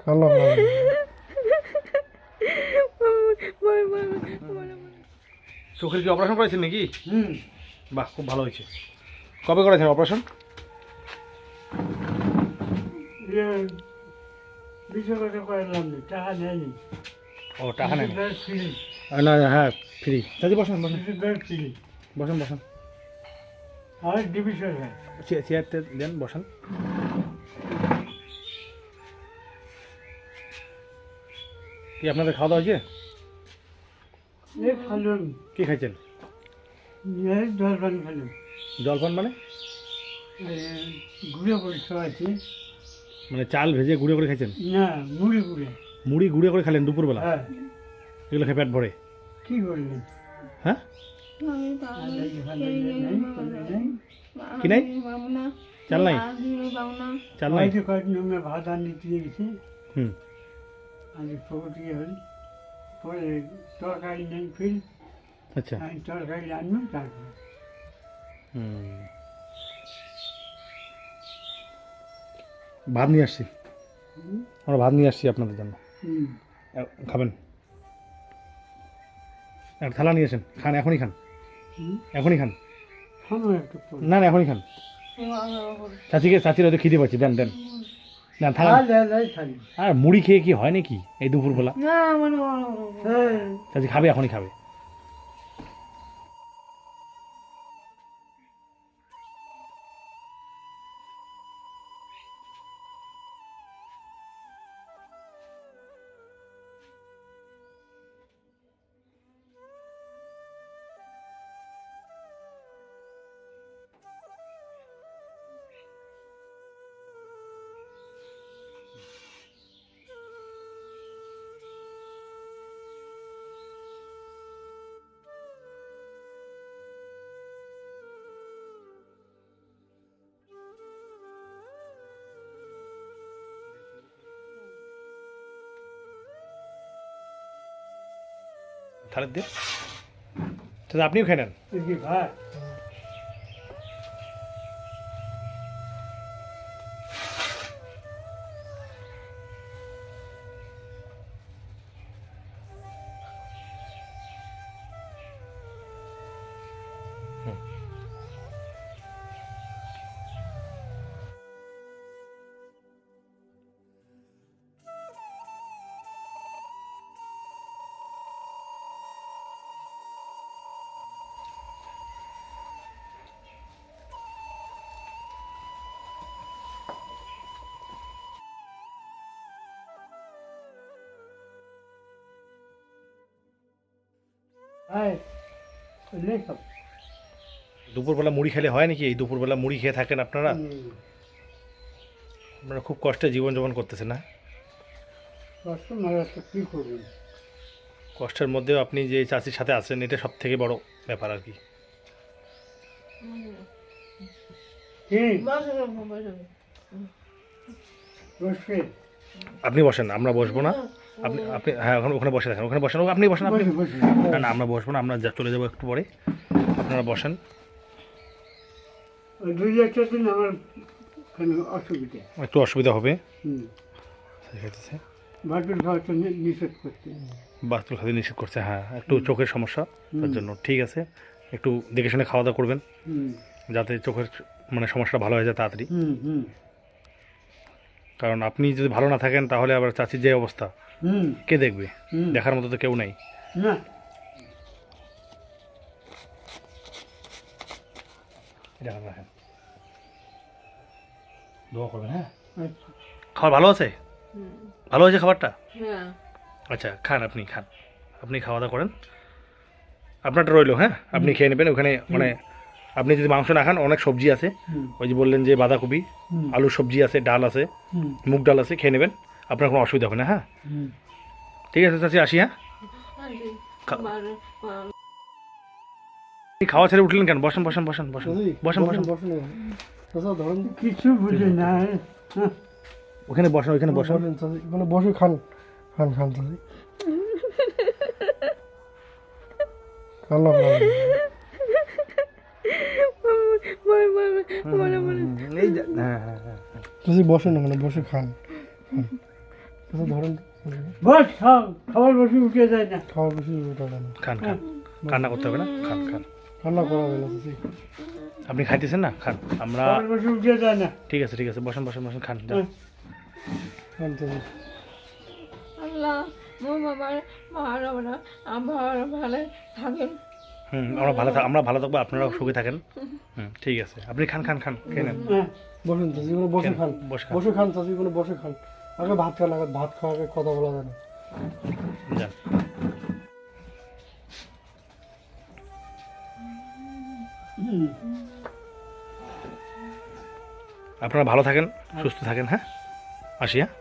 কান্না পায়। চোখের কি অপারেশন করেছেন নাকি? বাহ, খুব ভালো হয়েছে। কবে করেছেন অপারেশন? ও, টাকা নেন? না হ্যাঁ, ফ্রি। চাচি বসেন বসেন বসেন বসেন। চেয়ারটা দেন, বসেন। কি আপনাদের খাওয়া দাওয়া হয়েছে? কি খাইছেন? জলপান খেলাম, জলপান মানে? গুঁড়ো করে খাওয়াচ্ছি। মানে চাল ভেজে গুঁড়ো করে খাইছেন? না, মুড়ি গুঁড়ে। মুড়ি গুঁড়ো করে খেলেন দুপুরবেলা? হ্যাঁ। এগুলো খেয়ে পেট ভরে? কি করলেন? হ্যাঁ, কি নাই? চাল নাই? চাল নাই? কয়েকদিন ভাত আনি দিয়ে গেছি। হুম। আজ পকটি হল পরে তরকারি নেই ফির। আচ্ছা। আমি তরকারি আনলাম তারপরে। হুম। ভাত নিয়ে আসছি, আমরা ভাত নিয়ে আসছি আপনাদের জন্য। খাবেন? একটা থালা নিয়ে আসেন, খান, এখনই খান, এখনই খান। না না, এখনই খান। চাচির হয়তো খিদে পাচ্ছি, দেন দেন দেন, থালা। আর মুড়ি খেয়ে কি হয় নাকি এই দুপুরবেলা? চাচি খাবে, এখনই খাবে। থালের দিয়ে তাহলে আপনিও খেয়ে নেন। ভাই দুপুরবেলা মুড়ি খেলে হয় নাকি? এই দুপুরবেলা মুড়ি খেয়ে থাকেন আপনারা? আপনারা খুব কষ্টে জীবনযাপন করতেছেন না? কি করবেন? কষ্টের মধ্যেও আপনি যে চাচির সাথে আছেন, এটা সব থেকে বড় ব্যাপার আর কি। আপনি বসেন, আমরা বসবো না। আপনি আপনি হ্যাঁ, ওখানে বসে থাকেন, ওখানে বসেন, আপনি বসেন। আপনি না না, আমরা বসবো না, আমরা চলে যাবো একটু পরে। আপনারা বসেন। একটু অসুবিধা হবে। বাতুল খাতে নিষেধ করছে, হ্যাঁ, একটু চোখের সমস্যা, তার জন্য। ঠিক আছে, একটু দেখে শুনে খাওয়া দাওয়া করবেন, যাতে চোখের মানে সমস্যাটা ভালো হয়ে যায় তাড়াতাড়ি। কারণ আপনি যদি ভালো না থাকেন তাহলে আবার চাচির যে অবস্থা, কে দেখবে? দেখার মতো তো কেউ নাই। রাখেন, দোয়া করবেন। হ্যাঁ, খাবার ভালো আছে? ভালো হয়েছে খাবারটা? আচ্ছা, খান, আপনি খান, আপনি খাওয়া দাওয়া করেন। আপনারটা রইলো, হ্যাঁ, আপনি খেয়ে নেবেন। ওখানে মানে আপনি যদি মাংস না খান, অনেক সবজি আছে, ওই যে বললেন যে বাঁধাকপি, আলুর সবজি আছে, ডাল আছে, মুগ ডাল আছে, খেয়ে নেবেন, আপনার কোনো অসুবিধা হবে না। হ্যাঁ, ঠিক আছে চাচি, আসি। হ্যাঁ, খাওয়া ছেড়ে উঠলেন কেন? বসেন বসেন বসেন বসেন বসেন বসেন। কিছু বুঝি না। ওখানে বসেন, ওইখানে বসেন, ওখানে বসে খান খান খান চাচি। কান্না পায়। এই হ্যাঁ হ্যাঁ হ্যাঁ, বসেন, ওখানে বসে খান। চাচা ধরেন বস খাও, খাবার বসে উঠে যায় না। খাওয়ার বেশি ওটা কেন খান খান কান্না করতে হবে না, খান খান। রান্না করা হবে না চাচি আপনি খাইতেছেন না, খান। আমরা খাবার বসে উঠে যায় না। ঠিক আছে ঠিক আছে, বসেন বসেন বসেন, খান যান। হ্যাঁ। খান চাচি আল্লাহ মোর বাবার ভালো না আমার ভালো থাকেন। আমরা ভালো থাকবো, আপনারাও সুখে থাকেন। ঠিক আছে, আপনি খান খান খান, খেয়ে নেন। হ্যাঁ। বসেন চাচি কোনো বসে কেন? খান বসে খান। বসে খান চাচি কোনো বসে খান আগে ভাত খান আগে ভাত খাওয়া আগে কথা বলা যায় না যান। হুম। আপনারা ভালো থাকেন, সুস্থ থাকেন, হ্যাঁ আসি, হ্যাঁ।